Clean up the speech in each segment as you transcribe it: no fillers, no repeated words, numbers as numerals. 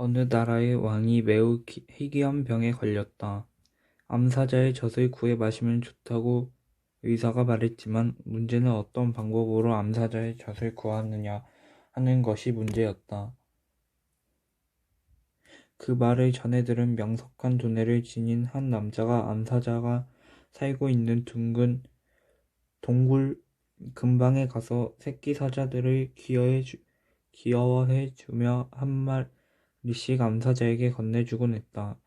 어느 나라의 왕이 매우 희귀한 병에 걸렸다. 암사자의 젖을 구해 마시면 좋다고 의사가 말했지만 문제는 어떤 방법으로 암사자의 젖을 구하느냐 하는 것이 문제였다. 그 말을 전해 들은 명석한 두뇌를 지닌 한 남자가 암사자가 살고 있는 둥근 동굴 근방에 가서 새끼 사자들을 귀여워해 주며 한 마리씩 암사자에게 건네주곤 했다.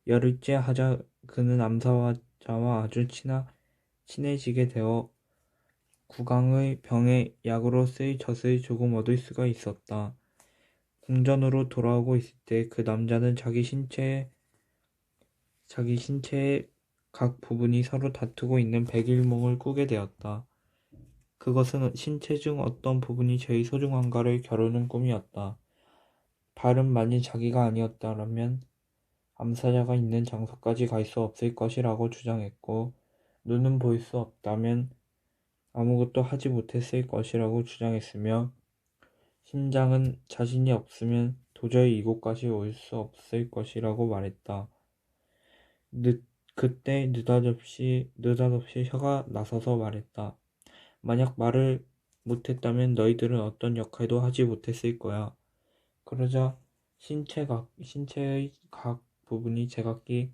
열흘째 하자 그는 암사자와 아주 친해지게 되어 국왕의 병에 약으로 쓰일 젖을 조금 얻을 수가 있었다. 궁전으로 돌아오고 있을 때 그 남자는 자기 신체의 각 부분이 서로 다투고 있는 백일몽을 꾸게 되었다. 그것은 신체 중 어떤 부분이 제일 소중한가를 겨루는 꿈이었다. 발은 만일 자기가 아니었다면 암사자가 있는 장소까지 갈 수 없을 것이라고 주장했고, 눈은 볼 수 없다면 아무것도 하지 못했을 것이라고 주장했으며, 심장은 자신이 없으면 도저히 이곳까지 올 수 없을 것이라고 말했다. 그때 느닷없이 혀가 나서서 말했다. 만약 말을 못했다면 너희들은 어떤 역할도 하지 못했을 거야. 그러자 신체의 각 부분이 제각기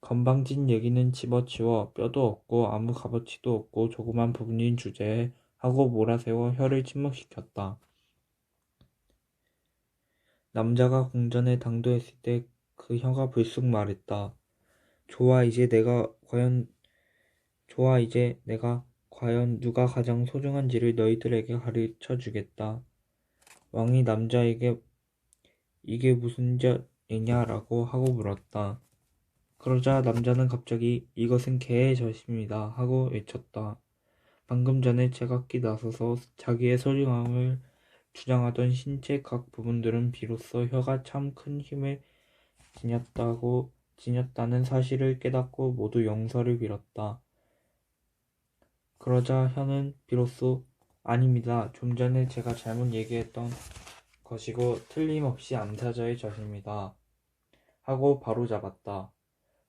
건방진 얘기는 집어치워 뼈도 없고 아무 값어치도 없고 조그만 부분인 주제에 하고 몰아세워 혀를 침묵시켰다. 남자가 궁전에 당도했을 때 그 혀가 불쑥 말했다. 좋아 이제 내가 과연 누가 가장 소중한지를 너희들에게 가르쳐 주겠다. 왕이 남자에게 이게 무슨 젖이냐라고 하고 물었다. 그러자 남자는 갑자기 이것은 개의 젖입니다 하고 외쳤다. 방금 전에 제각기 나서서 자기의 소중함을 주장하던 신체 각 부분들은 비로소 혀가 참 큰 힘을 지녔다는 사실을 깨닫고 모두 용서를 빌었다. 그러자 혀는 비로소 아닙니다. 좀 전에 제가 잘못 얘기했던 것이고 틀림없이 암사자의 젖입니다. 하고 바로잡았다.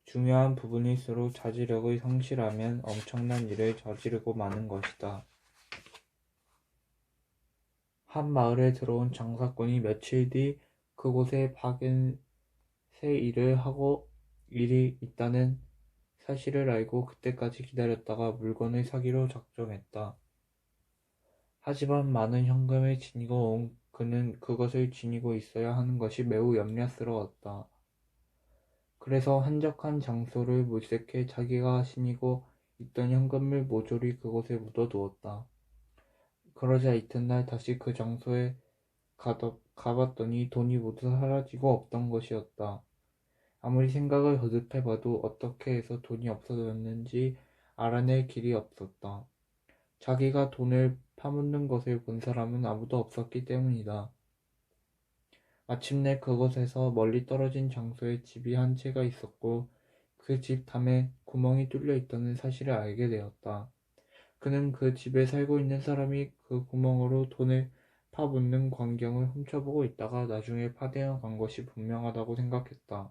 중요한 부분일수록 자제력을 상실하면 엄청난 일을 저지르고 마는 것이다. 한 마을에 들어온 장사꾼이 며칠 뒤 그곳에 박은 새 일이 있다는 사실을 알고 그때까지 기다렸다가 물건을 사기로 작정했다. 하지만 많은 현금을 지니고 온 그는 그것을 지니고 있어야 하는 것이 매우 염려스러웠다. 그래서 한적한 장소를 물색해 자기가 지니고 있던 현금을 모조리 그곳에 묻어두었다. 그러자 이튿날 다시 그 장소에 가봤더니 돈이 모두 사라지고 없던 것이었다. 아무리 생각을 거듭해봐도 어떻게 해서 돈이 없어졌는지 알아낼 길이 없었다. 자기가 돈을 파묻는 것을 본 사람은 아무도 없었기 때문이다. 마침내 그곳에서 멀리 떨어진 장소에 집이 한 채가 있었고 그 집 담에 구멍이 뚫려 있다는 사실을 알게 되었다. 그는 그 집에 살고 있는 사람이 그 구멍으로 돈을 파묻는 광경을 훔쳐보고 있다가 나중에 파되어 간 것이 분명하다고 생각했다.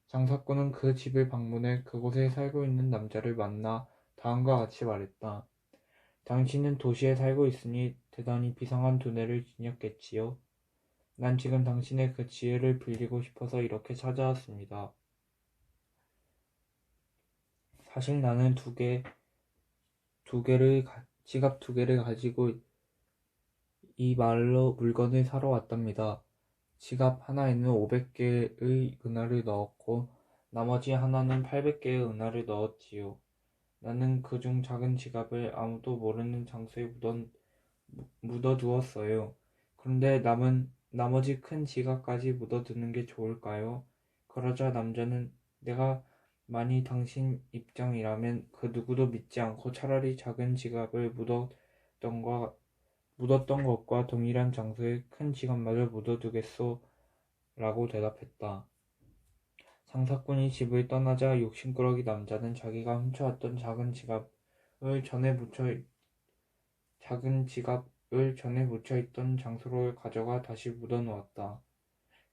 장사꾼은 그 집을 방문해 그곳에 살고 있는 남자를 만나 다음과 같이 말했다. 당신은 도시에 살고 있으니 대단히 비상한 두뇌를 지녔겠지요? 난 지금 당신의 그 지혜를 빌리고 싶어서 이렇게 찾아왔습니다. 사실 나는 지갑 두 개를 가지고 이 마을로 물건을 사러 왔답니다. 지갑 하나에는 500개의 은화를 넣었고 나머지 하나는 800개의 은화를 넣었지요. 나는 그중 작은 지갑을 아무도 모르는 장소에 묻어두었어요. 그런데 나머지 큰 지갑까지 묻어두는 게 좋을까요? 그러자 남자는 내가 만일 당신 입장이라면 그 누구도 믿지 않고 차라리 작은 지갑을 묻었던 것과 동일한 장소에 큰 지갑마저 묻어두겠소 라고 대답했다. 장사꾼이 집을 떠나자 욕심꾸러기 남자는 자기가 훔쳐왔던 작은 지갑을 전에 묻혀있던 장소로 가져가 다시 묻어놓았다.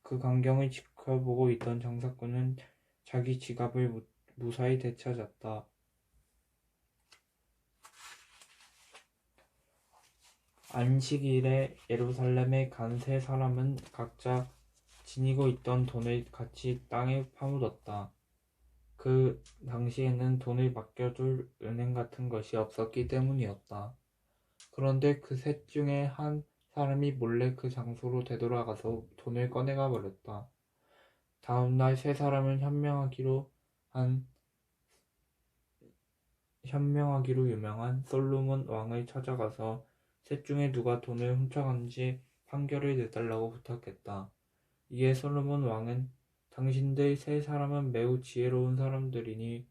그 광경을 지켜보고 있던 장사꾼은 자기 지갑을 무사히 되찾았다. 안식일에 예루살렘에 간 세 사람은 각자 지니고 있던 돈을 같이 땅에 파묻었다. 그 당시에는 돈을 맡겨둘 은행 같은 것이 없었기 때문이었다. 그런데 그 셋 중에 한 사람이 몰래 그 장소로 되돌아가서 돈을 꺼내가 버렸다. 다음날 세 사람은 현명하기로 유명한 솔로몬 왕을 찾아가서 셋 중에 누가 돈을 훔쳐간지 판결을 내달라고 부탁했다. 이에 솔로몬 왕은 당신들 세 사람은 매우 지혜로운 사람들이니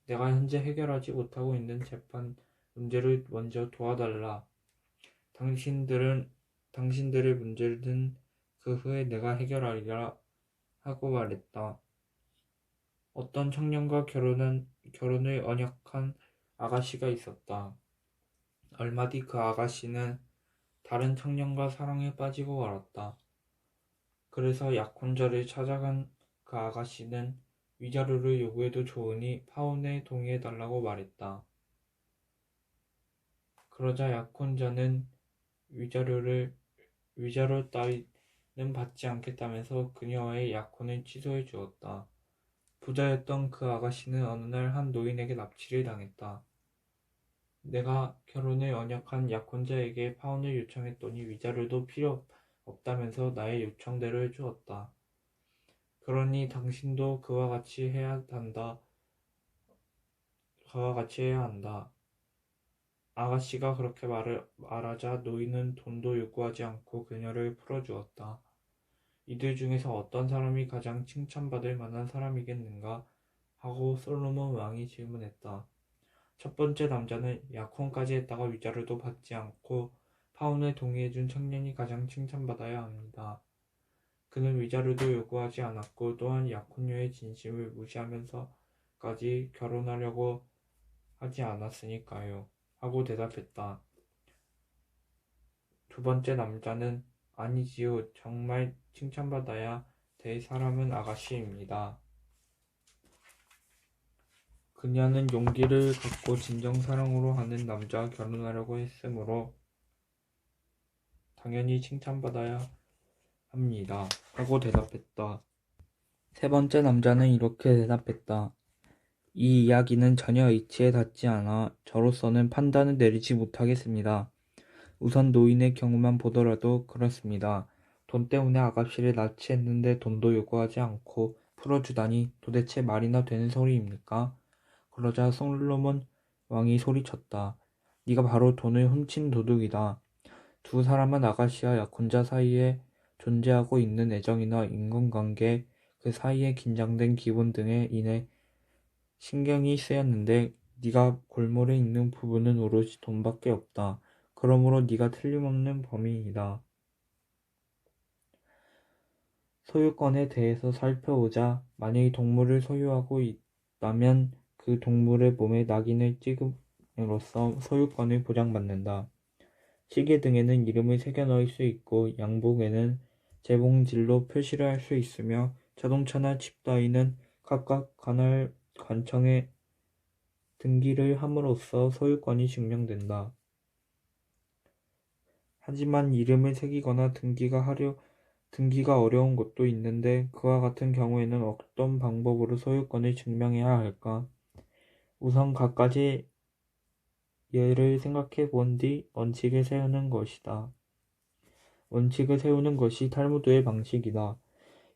내가 현재 해결하지 못하고 있는 재판 문제를 먼저 도와달라. 당신들의 문제는 그 후에 내가 해결하리라 하고 말했다. 어떤 청년과 결혼을 언약한 아가씨가 있었다. 얼마 뒤 그 아가씨는 다른 청년과 사랑에 빠지고 말았다. 그래서 약혼자를 찾아간 그 아가씨는 위자료를 요구해도 좋으니 파혼에 동의해달라고 말했다. 그러자 약혼자는 위자료 따위는 받지 않겠다면서 그녀와의 약혼을 취소해 주었다. 부자였던 그 아가씨는 어느 날 한 노인에게 납치를 당했다. 내가 결혼을 언약한 약혼자에게 파혼을 요청했더니 위자료도 필요 없다면서 나의 요청대로 해주었다. 그러니 당신도 그와 같이 해야 한다. 아가씨가 그렇게 말하자 노인은 돈도 요구하지 않고 그녀를 풀어주었다. 이들 중에서 어떤 사람이 가장 칭찬받을 만한 사람이겠는가 하고 솔로몬 왕이 질문했다. 첫 번째 남자는 약혼까지 했다가 위자료도 받지 않고 파혼에 동의해준 청년이 가장 칭찬받아야 합니다. 그는 위자료도 요구하지 않았고 또한 약혼녀의 진심을 무시하면서까지 결혼하려고 하지 않았으니까요. 하고 대답했다. 두 번째 남자는 아니지요. 정말 칭찬받아야 될 사람은 아가씨입니다. 그녀는 용기를 갖고 진정사랑으로 하는 남자와 결혼하려고 했으므로 당연히 칭찬받아야 합니다. 하고 대답했다. 세 번째 남자는 이렇게 대답했다. 이 이야기는 전혀 이치에 닿지 않아 저로서는 판단을 내리지 못하겠습니다. 우선 노인의 경우만 보더라도 그렇습니다. 돈 때문에 아가씨를 납치했는데 돈도 요구하지 않고 풀어주다니 도대체 말이나 되는 소리입니까? 그러자 솔로몬 왕이 소리쳤다. 네가 바로 돈을 훔친 도둑이다. 두 사람은 아가씨와 약혼자 사이에 존재하고 있는 애정이나 인간관계, 그 사이에 긴장된 기분 등에 인해 신경이 쓰였는데 네가 골몰에 있는 부분은 오로지 돈밖에 없다. 그러므로 네가 틀림없는 범인이다. 소유권에 대해서 살펴보자. 만약에 동물을 소유하고 있다면 그 동물의 몸에 낙인을 찍음으로써 소유권을 보장받는다. 시계 등에는 이름을 새겨 넣을 수 있고 양복에는 재봉질로 표시를 할 수 있으며 자동차나 집 따위는 각각 관청에 등기를 함으로써 소유권이 증명된다. 하지만 이름을 새기거나 등기가 어려운 곳도 있는데 그와 같은 경우에는 어떤 방법으로 소유권을 증명해야 할까? 우선 갖가지 예를 생각해 본 뒤 원칙을 세우는 것이다. 원칙을 세우는 것이 탈무드의 방식이다.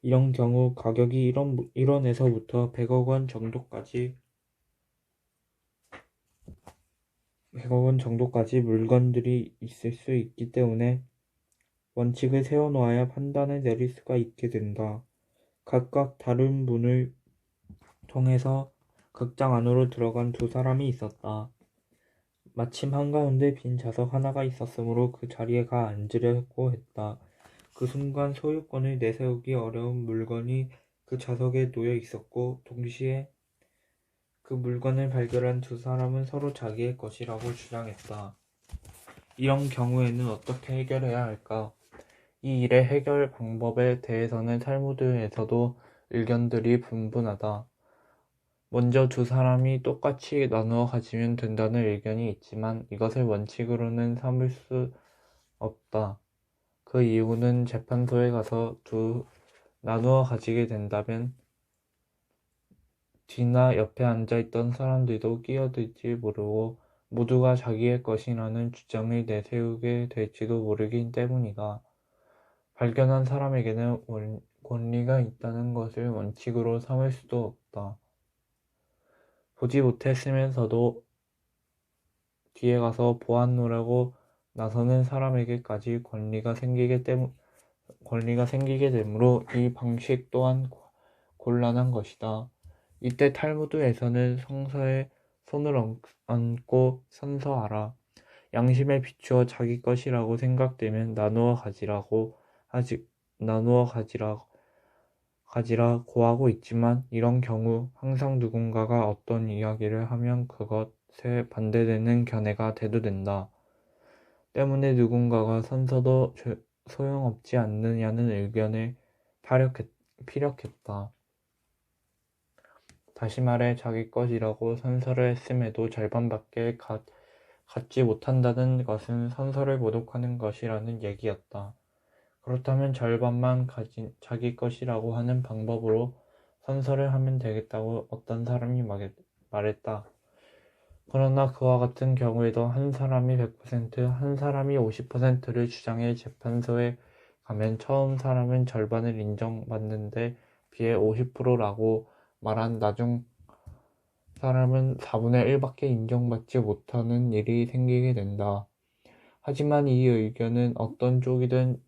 이런 경우 가격이 1원에서부터 100억 원 정도까지 물건들이 있을 수 있기 때문에 원칙을 세워놓아야 판단을 내릴 수가 있게 된다. 각각 다른 문을 통해서 극장 안으로 들어간 두 사람이 있었다. 마침 한가운데 빈 좌석 하나가 있었으므로 그 자리에 가 앉으려고 했다. 그 순간 소유권을 내세우기 어려운 물건이 그 좌석에 놓여 있었고 동시에 그 물건을 발견한 두 사람은 서로 자기의 것이라고 주장했다. 이런 경우에는 어떻게 해결해야 할까? 이 일의 해결 방법에 대해서는 탈무드에서도 의견들이 분분하다. 먼저 두 사람이 똑같이 나누어 가지면 된다는 의견이 있지만 이것을 원칙으로는 삼을 수 없다. 그 이유는 재판소에 가서 나누어 가지게 된다면 뒤나 옆에 앉아있던 사람들도 끼어들지 모르고 모두가 자기의 것이라는 주장을 내세우게 될지도 모르기 때문이다. 발견한 사람에게는 권리가 있다는 것을 원칙으로 삼을 수도 없다. 보지 못했으면서도 뒤에 가서 보았노라고 나서는 사람에게까지 권리가 생기게 되므로 이 방식 또한 곤란한 것이다. 이때 탈무드에서는 성서에 손을 얹고 선서하라. 양심에 비추어 자기 것이라고 생각되면 나누어 가지라 고하고 있지만 이런 경우 항상 누군가가 어떤 이야기를 하면 그것에 반대되는 견해가 대두된다. 때문에 누군가가 선서도 소용없지 않느냐는 의견을 피력했다. 다시 말해 자기 것이라고 선서를 했음에도 절반밖에 갖지 못한다는 것은 선서를 모독하는 것이라는 얘기였다. 그렇다면 절반만 가진 자기 것이라고 하는 방법으로 선서를 하면 되겠다고 어떤 사람이 말했다. 그러나 그와 같은 경우에도 한 사람이 100%, 한 사람이 50%를 주장해 재판소에 가면 처음 사람은 절반을 인정받는데 비해 50%라고 말한 나중 사람은 4분의 1밖에 인정받지 못하는 일이 생기게 된다. 하지만 이 의견은 어떤 쪽이든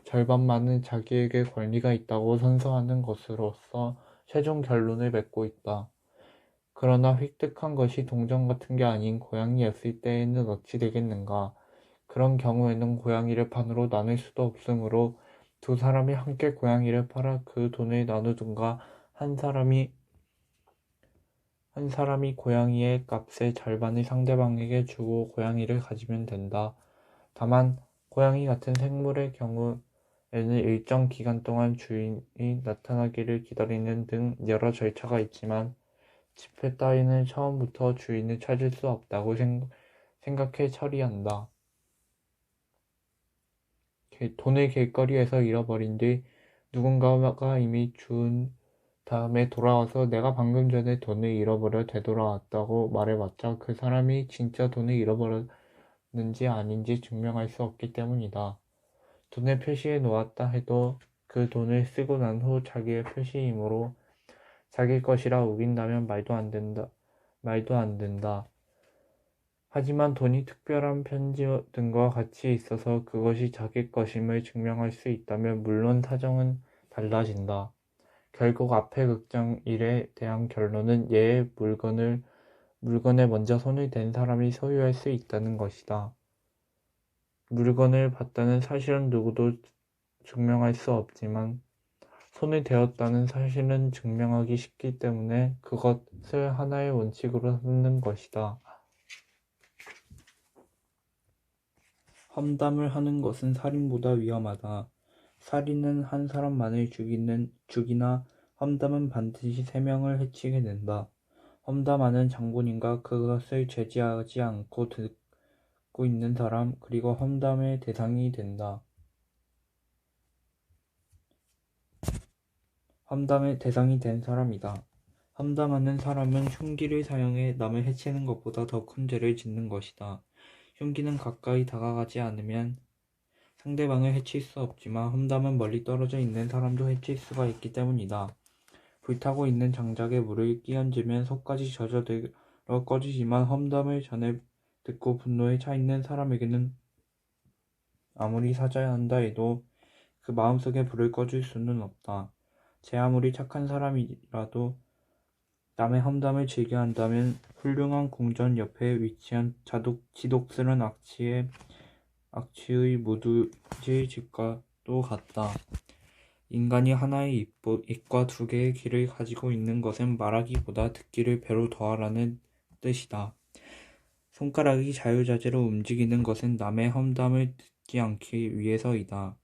절반만은 자기에게 권리가 있다고 선서하는 것으로서 최종 결론을 맺고 있다. 그러나 획득한 것이 동전 같은 게 아닌 고양이였을 때에는 어찌 되겠는가. 그런 경우에는 고양이를 반으로 나눌 수도 없으므로 두 사람이 함께 고양이를 팔아 그 돈을 나누든가 한 사람이 고양이의 값의 절반을 상대방에게 주고 고양이를 가지면 된다. 다만 고양이 같은 생물의 경우에는 일정 기간 동안 주인이 나타나기를 기다리는 등 여러 절차가 있지만 지폐 따위는 처음부터 주인을 찾을 수 없다고 생각해 처리한다. 돈을 길거리에서 잃어버린 뒤 누군가가 이미 준 다음에 돌아와서 내가 방금 전에 돈을 잃어버려 되돌아왔다고 말해봤자 그 사람이 진짜 돈을 잃어버렸는지 아닌지 증명할 수 없기 때문이다. 돈을 표시해 놓았다 해도 그 돈을 쓰고 난 후 자기의 표시이므로 자기 것이라 우긴다면 말도 안 된다. 하지만 돈이 특별한 편지 등과 같이 있어서 그것이 자기 것임을 증명할 수 있다면 물론 사정은 달라진다. 결국 앞의 극장 일에 대한 결론은 예의 물건에 먼저 손을 댄 사람이 소유할 수 있다는 것이다. 물건을 받다는 사실은 누구도 증명할 수 없지만 손을 대었다는 사실은 증명하기 쉽기 때문에 그것을 하나의 원칙으로 삼는 것이다. 험담을 하는 것은 살인보다 위험하다. 살인은 한 사람만을 죽이나 험담은 반드시 3명을 해치게 된다. 험담하는 장본인과 그것을 제지하지 않고 듣고 있는 사람, 그리고 험담의 대상이 된다. 험담의 대상이 된 사람이다. 험담하는 사람은 흉기를 사용해 남을 해치는 것보다 더 큰 죄를 짓는 것이다. 흉기는 가까이 다가가지 않으면 상대방을 해칠 수 없지만 험담은 멀리 떨어져 있는 사람도 해칠 수가 있기 때문이다. 불타고 있는 장작에 물을 끼얹으면 속까지 젖어들어 꺼지지만 험담을 전에 듣고 분노에 차 있는 사람에게는 아무리 사죄해야 한다 해도 그 마음속에 불을 꺼줄 수는 없다. 제 아무리 착한 사람이라도 남의 험담을 즐겨 한다면 훌륭한 궁전 옆에 위치한 지독스런 악취의 무두질 집과도 같다. 인간이 하나의 입과 2개의 귀를 가지고 있는 것은 말하기보다 듣기를 배로 더하라는 뜻이다. 손가락이 자유자재로 움직이는 것은 남의 험담을 죽지 않기 위해서이다.